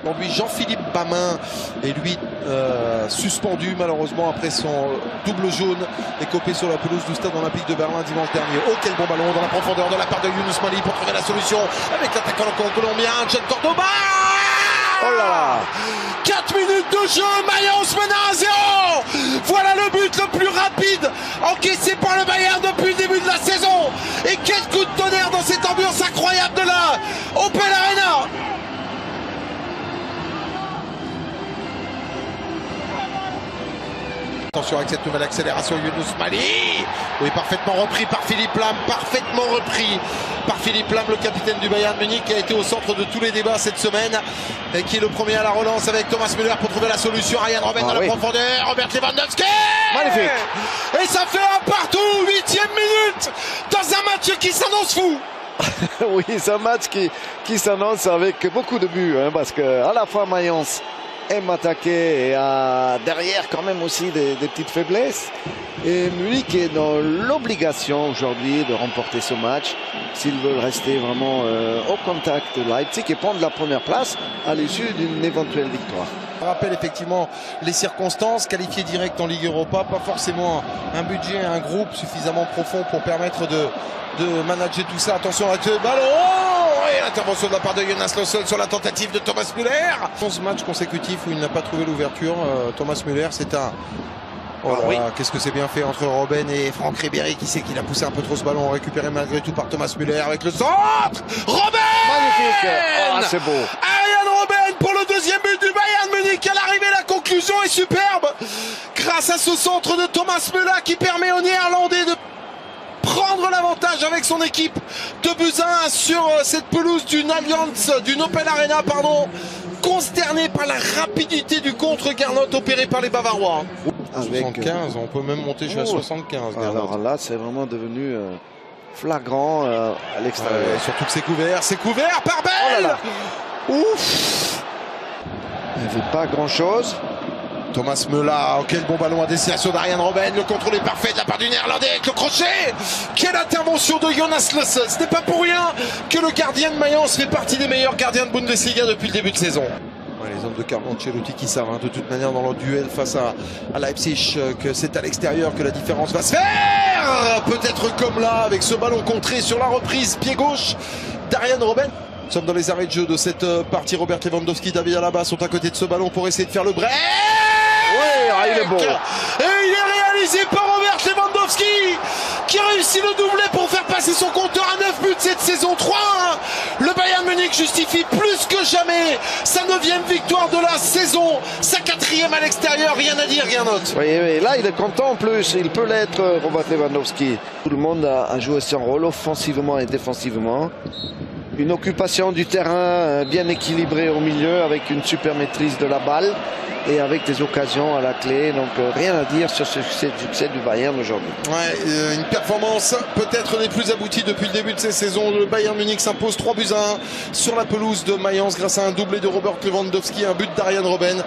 Aujourd'hui, Jean-Philippe Bamin est lui suspendu malheureusement après son double jaune écopé sur la pelouse du Stade Olympique de Berlin dimanche dernier. Oh, quel bon ballon dans la profondeur de la part de Younous Mali pour trouver la solution avec l'attaquant colombien John Cordoba. Oh là là, 4 minutes de jeu, Mayence mène à 1-0. Voilà le but le plus rapide encaissé par le Bayern depuis le début de la saison. Et quel coup de tonnerre dans cette ambiance incroyable de la Opel Arena. Attention avec cette nouvelle accélération, Younous Mali. Oui, parfaitement repris par Philippe Lahm, le capitaine du Bayern Munich, qui a été au centre de tous les débats cette semaine et qui est le premier à la relance avec Thomas Müller pour trouver la solution. Ryan Robben dans la profondeur, Robert Lewandowski. Magnifique. Et ça fait un partout, 8e minute, dans un match qui s'annonce fou. Oui, c'est un match qui s'annonce avec beaucoup de buts, hein, parce que à la fois Mayence aime attaquer et a derrière quand même aussi des petites faiblesses. Et Munich est dans l'obligation aujourd'hui de remporter ce match s'ils veulent rester vraiment au contact de Leipzig et prendre la première place à l'issue d'une éventuelle victoire. On rappelle effectivement les circonstances, qualifié direct en Ligue Europa, pas forcément un budget, un groupe suffisamment profond pour permettre de manager tout ça. Attention à ce ballon, et l'intervention de la part de Jonas Lössl sur la tentative de Thomas Müller. 11 matchs consécutifs où il n'a pas trouvé l'ouverture. Thomas Müller, c'est un... Oh là, oui. Qu'est-ce que c'est bien fait entre Robben et Franck Ribéry, qui sait qu'il a poussé un peu trop ce ballon, récupéré malgré tout par Thomas Müller avec le centre. Robben, magnifique. Ah, c'est beau. Arjen Robben pour le deuxième but du Bayern Munich. À l'arrivée, la conclusion est superbe grâce à ce centre de Thomas Müller qui permet aux Néerlandais de prendre l'avantage avec son équipe de buts 1 sur cette pelouse d'une Allianz, d'une Opel Arena, consterné par la rapidité du contre Gernot opéré par les Bavarois. 75, on peut même monter jusqu'à 75. Alors là, c'est vraiment devenu flagrant à l'extérieur. Surtout que c'est couvert par Bell. Oh là là. Ouf. Il ne fait pas grand-chose. Thomas Müller, quel bon ballon à destination d'Arjen Robben, le contrôle est parfait de la part du Néerlandais avec le crochet. Quelle intervention de Jonas Lössl. Ce n'est pas pour rien que le gardien de Mayence fait partie des meilleurs gardiens de Bundesliga depuis le début de saison. Ouais, les hommes de Carlo Ancelotti qui savent de toute manière dans leur duel face à Leipzig que c'est à l'extérieur que la différence va se faire. Peut-être comme là avec ce ballon contré sur la reprise pied gauche d'Arjen Robben. Nous sommes dans les arrêts de jeu de cette partie. Robert Lewandowski, David Alaba sont à côté de ce ballon pour essayer de faire le break. Oui, il est beau. Et il est réalisé par Robert Lewandowski qui réussit le doublé pour faire passer son compteur à 9 buts cette saison. 3-1. Le Bayern Munich justifie plus que jamais sa 9e victoire de la saison, sa 4e à l'extérieur. Rien à dire, Gernot. Oui, là il est content en plus, il peut l'être, Robert Lewandowski. Tout le monde a joué son rôle offensivement et défensivement. Une occupation du terrain bien équilibrée au milieu avec une super maîtrise de la balle et avec des occasions à la clé. Donc rien à dire sur ce succès du Bayern aujourd'hui. Ouais, une performance peut-être des plus abouties depuis le début de ces saisons. Le Bayern Munich s'impose 3 buts à 1 sur la pelouse de Mayence grâce à un doublé de Robert Lewandowski, un but d'Arjen Robben.